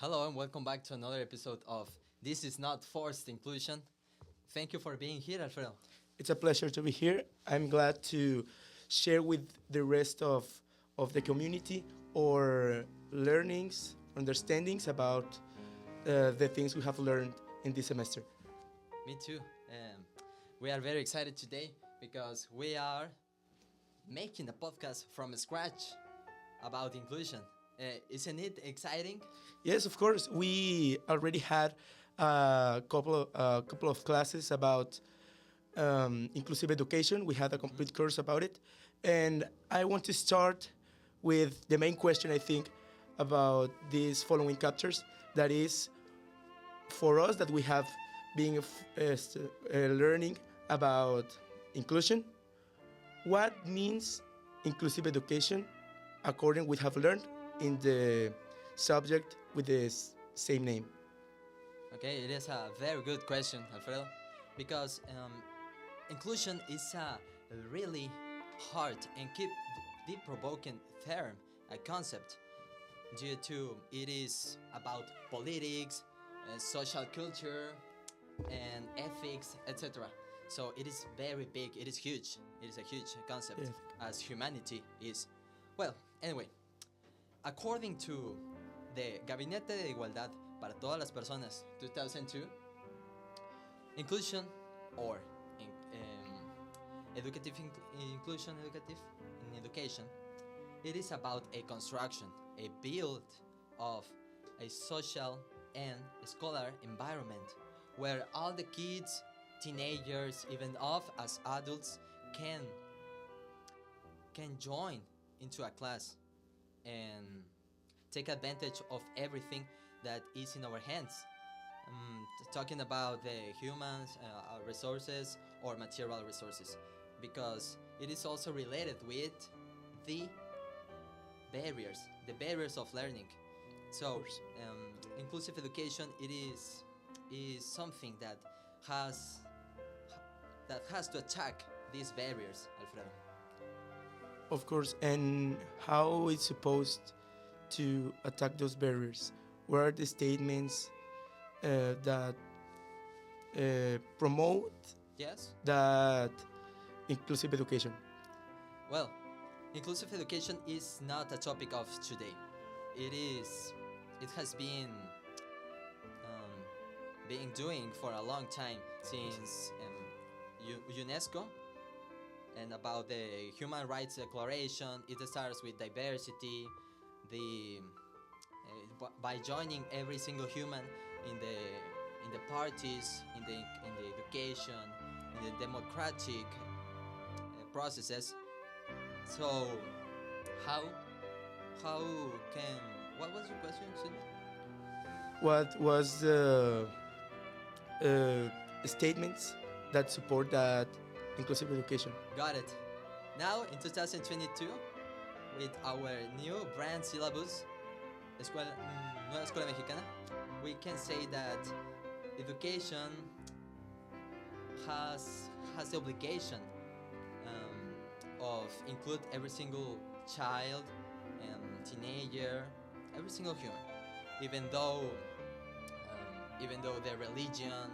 Hello and welcome back to another episode of This Is Not Forced Inclusion. Thank you for being here, Alfredo. It's a pleasure to be here. I'm glad to share with the rest of the community our learnings, understandings about the things we have learned in this semester. Me too. We are very excited today because we are making a podcast from scratch about inclusion. Isn't it exciting? Yes, of course. We already had a couple of classes about inclusive education. We had a complete course about it, and I want to start with the main question I think about these following chapters. That is, for us that we have been learning about inclusion. What means inclusive education, according we have learned in the subject with the same name? Okay, it is a very good question, Alfredo, because inclusion is a really hard and keep deep provoking term, a concept, due to it is about politics, social culture, and ethics, etc. So it is very big, it is huge, it is a huge concept, Yeah. as humanity is. Well, anyway, according to the Gabinete de Igualdad para todas las personas 2002, inclusion or inclusion in education, it is about a construction, a build of a social and scholar environment where all the kids, teenagers, even of as adults can join into a class and take advantage of everything that is in our hands. Talking about the humans, resources or material resources, because it is also related with the barriers of learning. So, inclusive education, it is something that has to attack these barriers, Alfredo. Of course, and how it's supposed to attack those barriers? What are the statements that promote Yes. that inclusive education? Well, inclusive education is not a topic of today. It has been being doing for a long time since UNESCO, and about the Human Rights Declaration. It starts with diversity, by joining every single human in the parties, in the education, in the democratic processes. So how can, what was your question, Sydney? What was the statements that support that inclusive education? Got it. Now in 2022, with our new brand syllabus, Nueva Escuela Mexicana, we can say that education has the obligation of include every single child and teenager, every single human, even though their religion,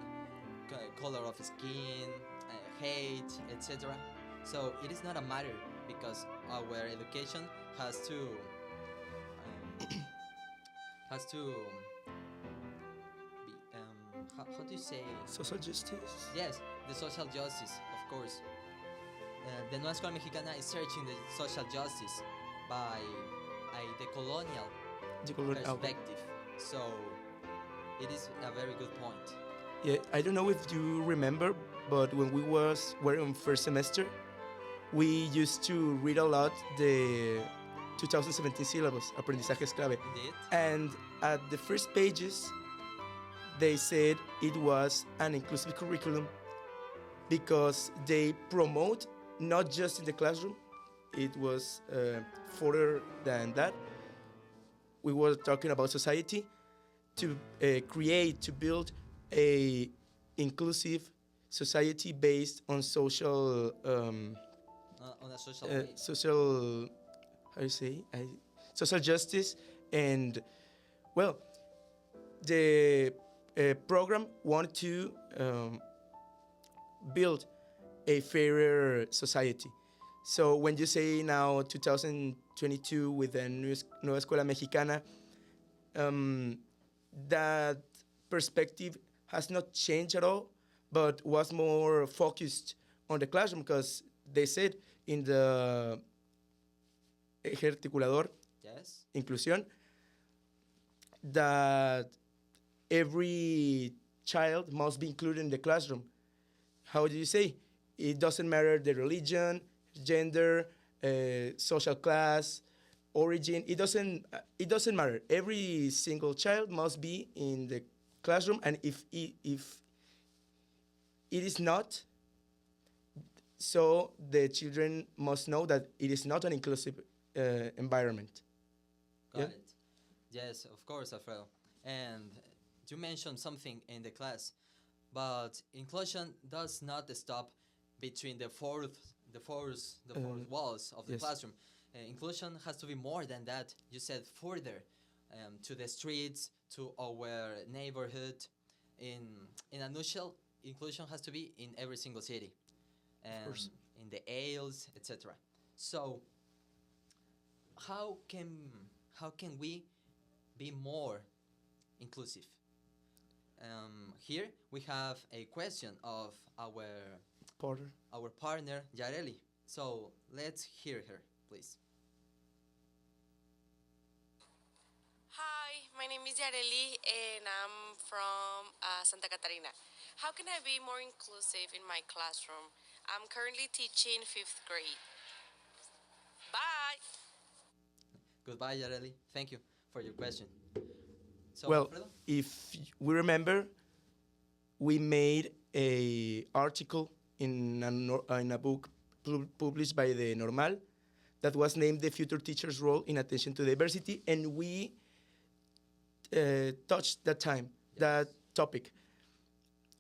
color of skin, hate, etc. So it is not a matter, because our education has to be, how do you say? Social justice? Yes, the social justice, of course. The Nueva Escuela Mexicana is searching the social justice by the colonial perspective. So it is a very good point. Yeah, I don't know if you remember, but when we were in first semester, we used to read a lot the 2017 syllabus, Aprendizajes Clave. Indeed. And at the first pages, they said it was an inclusive curriculum because they promote not just in the classroom, it was further than that. We were talking about society to build a inclusive society based on social On a social way. social, how do you say, social justice. And well, the program wanted to build a fairer society. So when you say now 2022 with the Nueva Escuela Mexicana, um, that perspective has not changed at all, but was more focused on the classroom because they said in the eje articulador Yes. inclusión that every child must be included in the classroom. How do you say? It doesn't matter the religion, gender, social class, origin. It doesn't matter. Every single child must be in the classroom, and if it is not, so the children must know that it is not an inclusive environment. Got Yeah. it. Yes, of course, Alfredo. And you mentioned something in the class, but inclusion does not stop between the fourth walls of the Yes. classroom. Inclusion has to be more than that. You said further, to the streets, to our neighborhood. In a nutshell, inclusion has to be in every single city, and course. in the aisles, etc. So how can how can we be more inclusive? Here we have a question of Porter. our partner Yareli. So let's hear her, please. Hi, my name is Yareli and I'm from Santa Catarina. How can I be more inclusive in my classroom? I'm currently teaching fifth grade. Bye! Goodbye, Yareli. Thank you for your question. So, Well, Alfredo? if we remember, we made a article in a book published by the Normal that was named "The Future Teacher's Role in Attention to Diversity," and we touched that topic.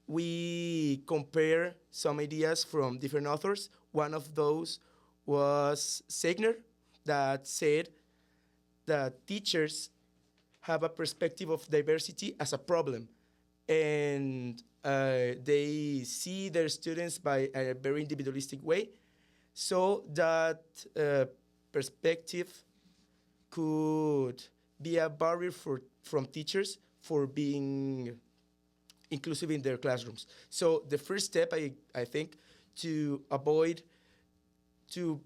We compare some ideas from different authors. One of those was Segner, that said that teachers have a perspective of diversity as a problem, and they see their students by a very individualistic way. So that perspective could be a barrier from teachers for being inclusive in their classrooms. So the first step, I think, to avoid to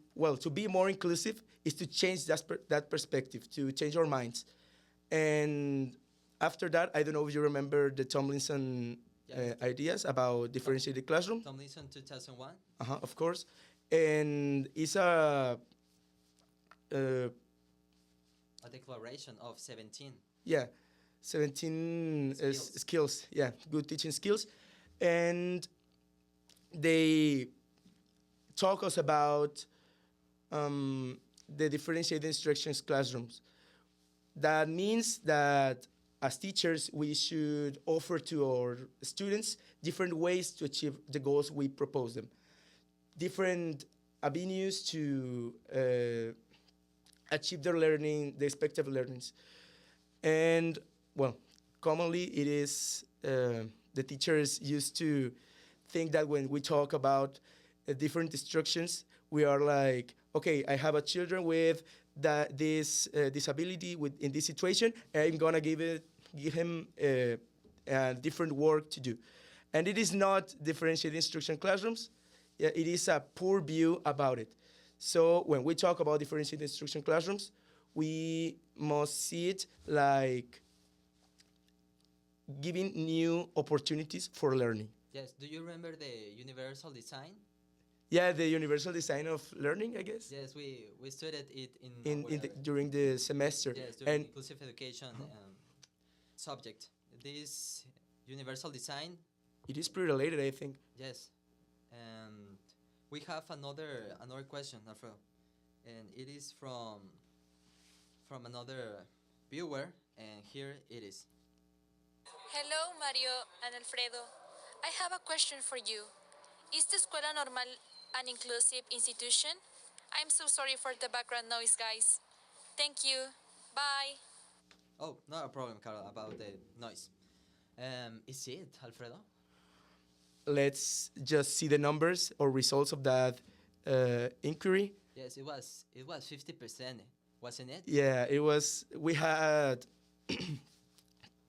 be more inclusive is to change that perspective, to change our minds. And after that, I don't know if you remember the Tomlinson ideas about differentiated classroom. Tomlinson 2001. Of course. And it's a A declaration of 17. yeah, 17 Skills. skills. Yeah, good teaching skills. And they talk us about the differentiated instructions classrooms. That means that as teachers, we should offer to our students different ways to achieve the goals we propose them, different avenues to achieve their learning, the expected learnings. And, well, commonly it is the teachers used to think that when we talk about different instructions, we are like, okay, I have a children with this disability in this situation, and I'm gonna give him a different work to do. And it is not differentiated instruction classrooms. Yeah, it is a poor view about it. So when we talk about differentiated instruction classrooms, we must see it like giving new opportunities for learning. Yes. Do you remember the universal design? Yeah, the universal design of learning, I guess. Yes, we studied it in During the semester. yes, during And inclusive education subject. This universal design. it is pretty related, I think. Yes, and we have another question, Alfredo, and it is from another viewer, and here it is. Hello, Mario and Alfredo. I have a question for you. Is the Escuela Normal an inclusive institution? I'm so sorry for the background noise, guys. Thank you. Bye. Oh, not a problem, Carol, about the noise. Is it, Alfredo? Let's just see the numbers or results of that inquiry. Yes, it was. It was 50%, wasn't it? Yeah, it was. We had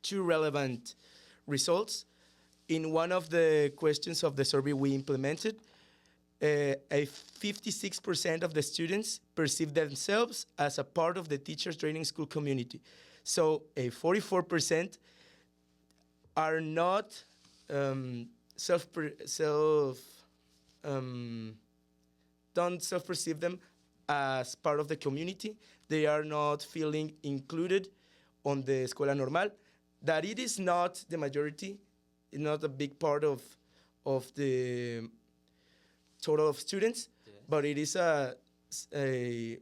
two relevant results. In one of the questions of the survey we implemented, a 56% of the students perceive themselves as a part of the teachers training school community. So a 44% are not self don't self-perceive them as part of the community. They are not feeling included on the Escuela Normal. That it is not the majority, it's not a big part of the total of students, Yes. but it is a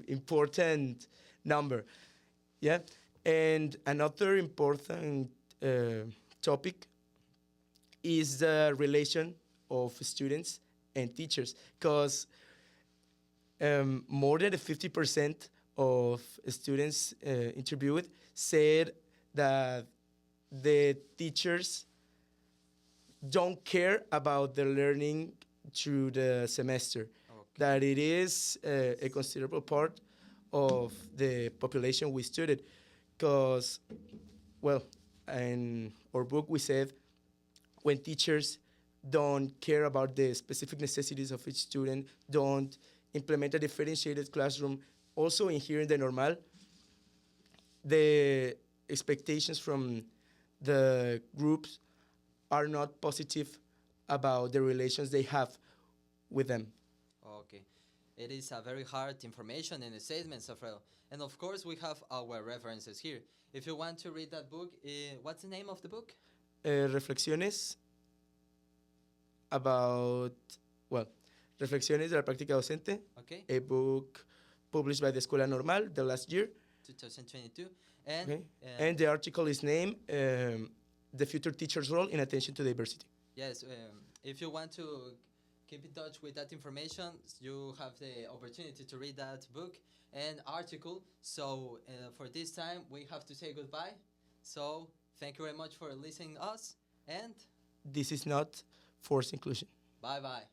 important number. Yeah, and another important topic is the relation of students and teachers, because more than 50% of students interviewed said that the teachers don't care about the learning through the semester, that it is a considerable part of the population we studied, because, well, in our book we said when teachers don't care about the specific necessities of each student, don't implement a differentiated classroom, also in here in the Normal, the expectations from the groups are not positive about the relations they have with them. Okay. It is a very hard information in the statements, Alfredo. And of course, we have our references here. If you want to read that book, what's the name of the book? Reflexiones about, well, Reflexiones de la Práctica Docente, Okay. a book published by the Escuela Normal the last year. 2022. And, Okay. And the article is named The Future Teacher's Role in Attention to Diversity. yes, if you want to keep in touch with that information, you have the opportunity to read that book and article. So for this time, we have to say goodbye. So thank you very much for listening to us, and This is not forced inclusion. bye-bye.